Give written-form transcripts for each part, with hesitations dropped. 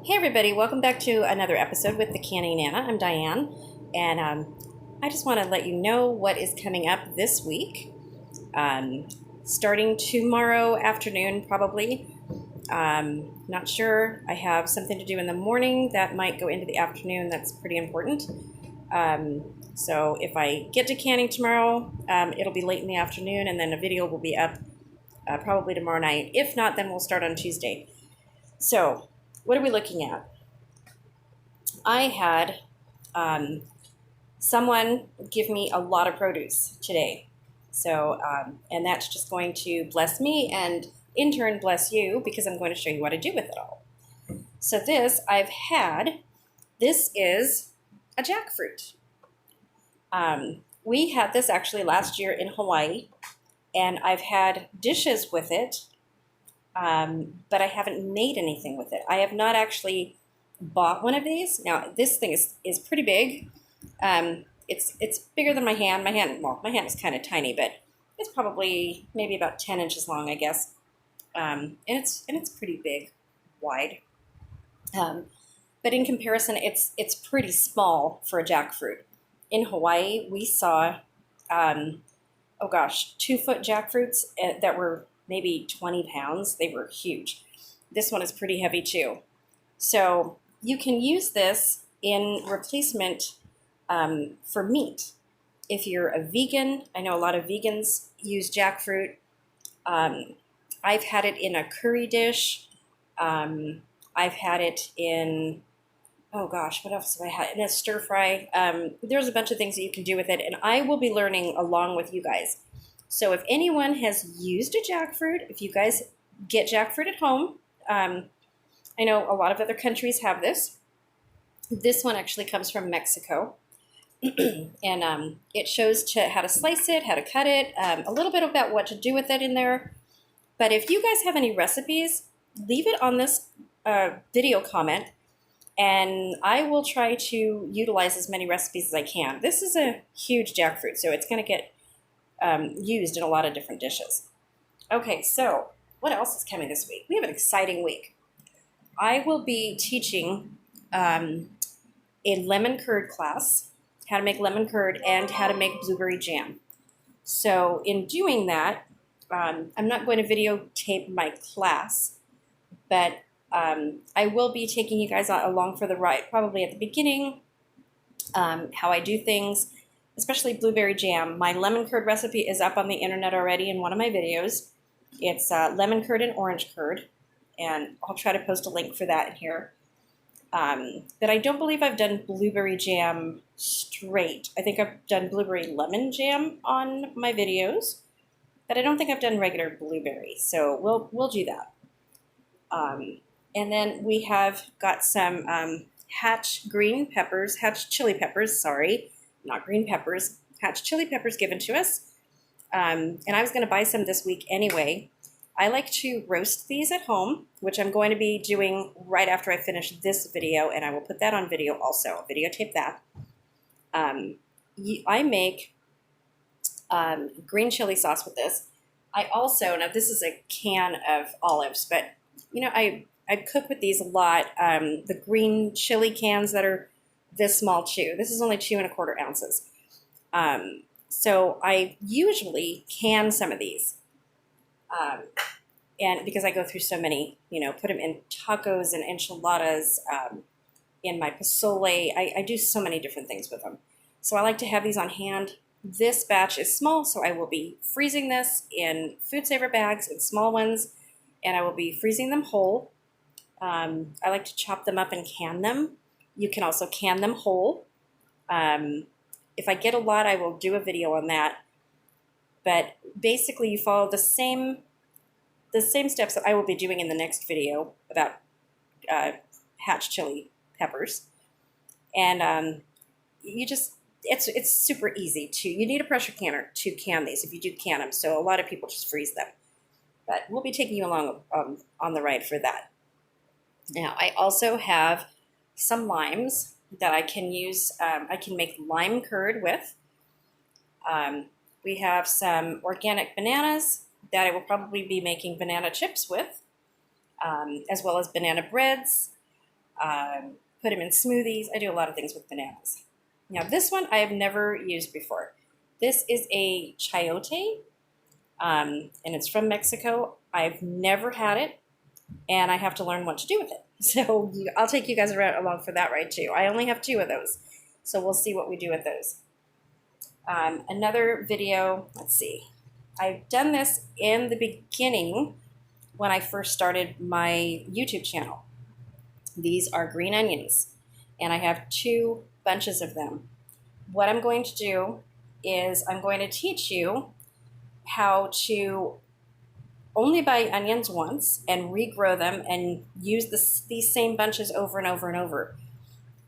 Hey everybody, welcome back to another episode with the Canning Nana. I'm Diane, and I just want to let you know what is coming up this week. Um, Starting tomorrow afternoon, probably. Not sure. I have something to do in the morning that might go into the afternoon. That's pretty important. So if I get to canning tomorrow, it'll be late in the afternoon, and then a video will be up probably tomorrow night. If not, then we'll start on Tuesday. So, what are we looking at? I had someone give me a lot of produce today. So, and that's just going to bless me and in turn bless you because I'm going to show you what to do with it all. So this is a jackfruit. We had this actually last year in Hawaii, and I've had dishes with it, but I haven't made anything with it. I have not actually bought one of these. Now, this thing is pretty big. It's bigger than my hand. My hand is kind of tiny, but it's probably maybe about 10 inches long, I guess. And it's pretty big, wide. But in comparison, it's pretty small for a jackfruit. In Hawaii, we saw, 2-foot jackfruits that were maybe 20 pounds. They were huge. This one is pretty heavy too. So you can use this in replacement for meat. If you're a vegan, I know a lot of vegans use jackfruit. I've had it in a curry dish. I've had it in, what else have I had? In a stir fry. There's a bunch of things that you can do with it, and I will be learning along with you guys. So if anyone has used a jackfruit, if you guys get jackfruit at home, I know a lot of other countries have this. This one actually comes from Mexico. And it shows how to slice it, how to cut it, a little bit about what to do with it in there. But if you guys have any recipes, leave it on this video comment, and I will try to utilize as many recipes as I can. This is a huge jackfruit, so it's going to get used in a lot of different dishes. Okay, so what else is coming this week? We have an exciting week. I will be teaching a lemon curd class, how to make lemon curd and how to make blueberry jam. So in doing that, I'm not going to videotape my class, but I will be taking you guys along for the ride, probably at the beginning, how I do things, especially blueberry jam. My lemon curd recipe is up on the internet already in one of my videos. It's lemon curd and orange curd, and I'll try to post a link for that in here. But I don't believe I've done blueberry jam straight. I think I've done blueberry lemon jam on my videos, but I don't think I've done regular blueberry. So we'll do that. And then we have got some hatch chili peppers, not green peppers, hatch chili peppers given to us. And I was going to buy some this week anyway. I like to roast these at home, which I'm going to be doing right after I finish this video, and I will put that on video also. I'll videotape that. I make green chili sauce with this. I also, now this is a can of olives, but I cook with these a lot. The green chili cans that are this small too. This is only 2¼ ounces. So I usually can some of these. And because I go through so many, put them in tacos and enchiladas, in my pozole. I do so many different things with them. So I like to have these on hand. This batch is small, so I will be freezing this in food saver bags and small ones, and I will be freezing them whole. I like to chop them up and can them. You can also can them whole. If I get a lot, I will do a video on that. But basically, you follow the same steps that I will be doing in the next video about hatch chili peppers. And it's super easy you need a pressure canner to can these if you do can them. So a lot of people just freeze them. But we'll be taking you along on the ride for that. Now, I also have some limes that I can use. I can make lime curd with. We have some organic bananas that I will probably be making banana chips with, as well as banana breads. put them in smoothies. I do a lot of things with bananas. Now this one I have never used before. This is a chayote, and it's from Mexico. I've never had it, and I have to learn what to do with it. So I'll take you guys along for that ride too. I only have 2 of those, so we'll see what we do with those. Another video, let's see. I've done this in the beginning when I first started my YouTube channel. These are green onions, and I have 2 bunches of them. What I'm going to do is I'm going to teach you how to only buy onions once and regrow them and use these same bunches over and over and over.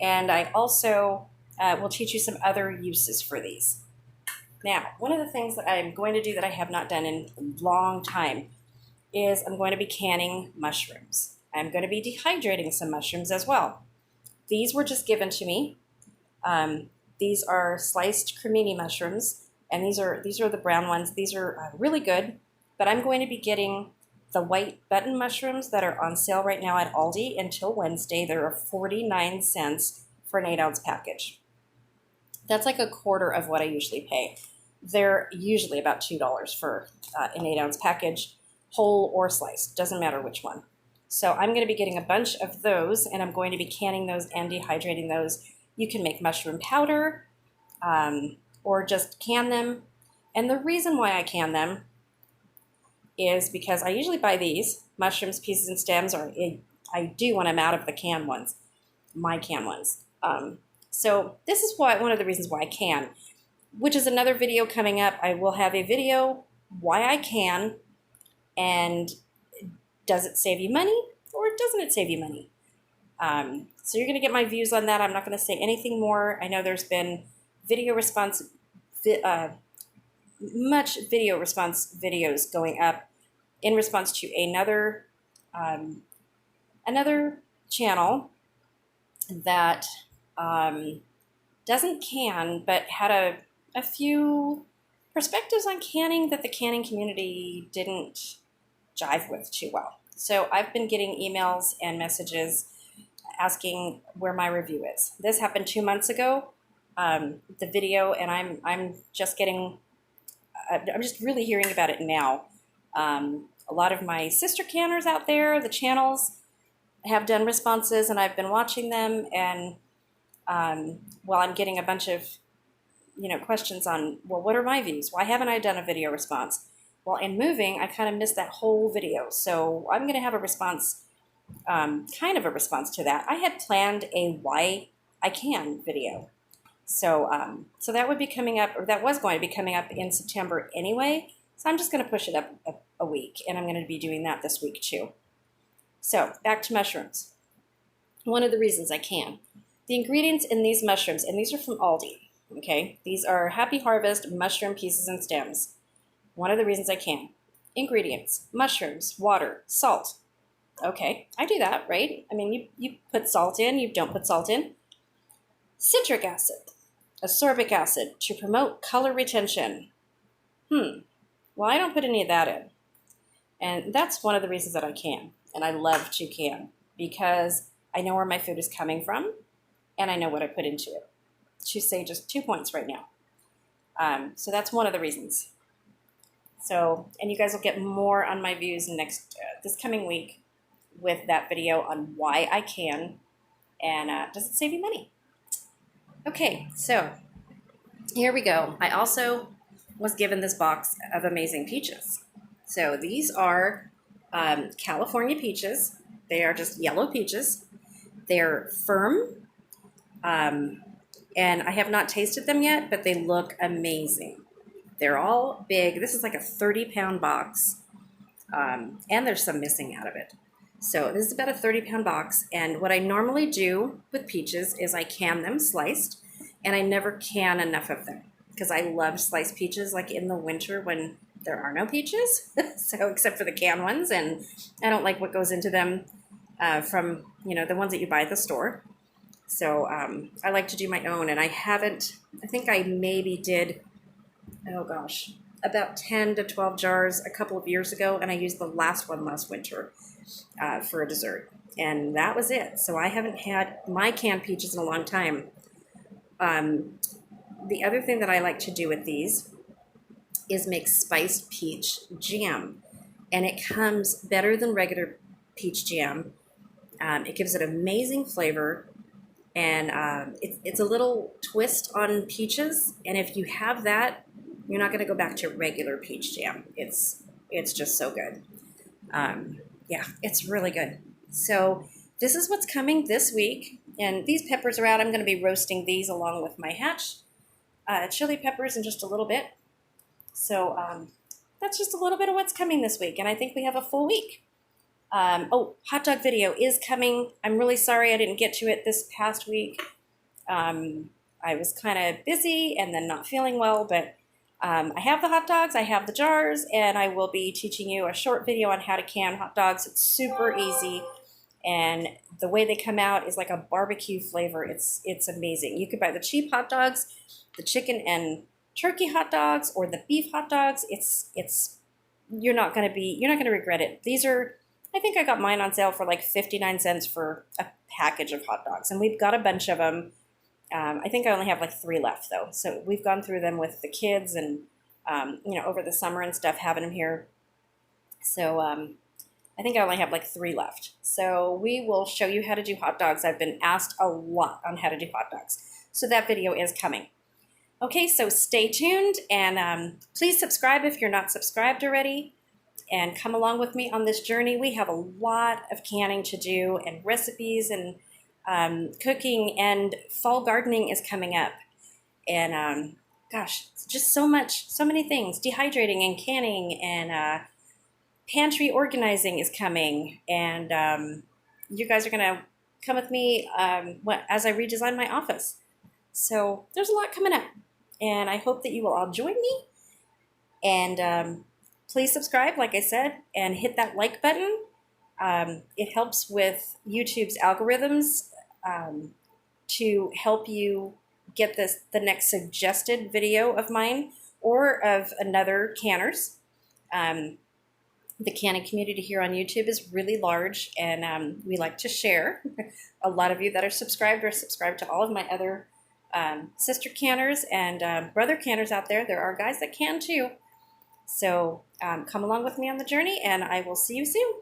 And I also will teach you some other uses for these. Now, one of the things that I'm going to do that I have not done in a long time is I'm going to be canning mushrooms. I'm going to be dehydrating some mushrooms as well. These were just given to me. These are sliced cremini mushrooms, and these are the brown ones. These are really good, but I'm going to be getting the white button mushrooms that are on sale right now at Aldi until Wednesday. They're 49 cents for an 8-ounce package. That's like a quarter of what I usually pay. They're usually about $2 for an 8-ounce package, whole or sliced, doesn't matter which one. So I'm going to be getting a bunch of those, and I'm going to be canning those and dehydrating those. You can make mushroom powder or just can them. And the reason why I can them is because I usually buy these, mushrooms, pieces, and stems, or I do when I'm out of the canned ones, my canned ones. So this is one of the reasons why I can, which is another video coming up. I will have a video why I can, and does it save you money or doesn't it save you money? So you're going to get my views on that. I'm not going to say anything more. I know there's been much video response videos going up in response to another channel that doesn't can, but had a few perspectives on canning that the canning community didn't jive with too well. So I've been getting emails and messages asking where my review is. This happened 2 months ago, the video, and I'm just really hearing about it now. A lot of my sister canners out there, the channels, have done responses, and I've been watching them, and I'm getting a bunch of questions on, well, what are my views? Why haven't I done a video response? Well, in moving, I kind of missed that whole video, so I'm going to have a response, kind of a response to that. I had planned a why I can video, so that would be coming up, or that was going to be coming up in September anyway. So I'm just going to push it up a week, and I'm going to be doing that this week too. So back to mushrooms. One of the reasons I can. The ingredients in these mushrooms, and these are from Aldi, okay? These are Happy Harvest mushroom pieces and stems. One of the reasons I can. Ingredients: mushrooms, water, salt. Okay, I do that, right? I mean, you put salt in, you don't put salt in. Citric acid, ascorbic acid to promote color retention. Well, I don't put any of that in. And that's one of the reasons that I can. And I love to can, because I know where my food is coming from, and I know what I put into it. To say just 2 points right now. So that's one of the reasons. So, and you guys will get more on my views this coming week with that video on why I can, and does it save you money? Okay, so here we go. I also was given this box of amazing peaches. So these are California peaches. They are just yellow peaches. They're firm, and I have not tasted them yet, but they look amazing. They're all big. This is like a 30-pound box, and there's some missing out of it. So this is about a 30-pound box, and what I normally do with peaches is I can them sliced, and I never can enough of them because I love sliced peaches, like in the winter when there are no peaches, so except for the canned ones, and I don't like what goes into them from the ones that you buy at the store. So I like to do my own, and I think I maybe did, oh gosh, about 10 to 12 jars a couple of years ago, and I used the last one last winter for a dessert. and that was it. So I haven't had my canned peaches in a long time. The other thing that I like to do with these is make spiced peach jam, and it comes better than regular peach jam. It gives it amazing flavor, and it's a little twist on peaches. And if you have that, you're not going to go back to regular peach jam. It's just so good. Yeah, it's really good. So this is what's coming this week, and these peppers are out. I'm going to be roasting these along with my hatch chili peppers in just a little bit. So that's just a little bit of what's coming this week, and I think we have a full week. Oh, hot dog video is coming. I'm really sorry I didn't get to it this past week. I was kind of busy and then not feeling well, but I have the hot dogs, I have the jars, and I will be teaching you a short video on how to can hot dogs. It's super easy, and the way they come out is like a barbecue flavor. It's amazing. You could buy the cheap hot dogs, the chicken and turkey hot dogs, or the beef hot dogs. You're not gonna regret it. These are, I think I got mine on sale for like 59 cents for a package of hot dogs, and we've got a bunch of them. I think I only have like 3 left though. So we've gone through them with the kids and, over the summer and stuff, having them here. So I think I only have like 3 left. So we will show you how to do hot dogs. I've been asked a lot on how to do hot dogs. So that video is coming. Okay, so stay tuned, and please subscribe if you're not subscribed already, and come along with me on this journey. We have a lot of canning to do, and recipes, and cooking, and fall gardening is coming up. And gosh, just so many things. Dehydrating and canning, and pantry organizing is coming. And you guys are going to come with me as I redesign my office. So there's a lot coming up, and I hope that you will all join me. And please subscribe, like I said, and hit that like button. It helps with YouTube's algorithms to help you get the next suggested video of mine or of another canner's. The canning community here on YouTube is really large, and we like to share. A lot of you that are subscribed to all of my other sister canners and brother canners out there. There are guys that can too. So come along with me on the journey, and I will see you soon.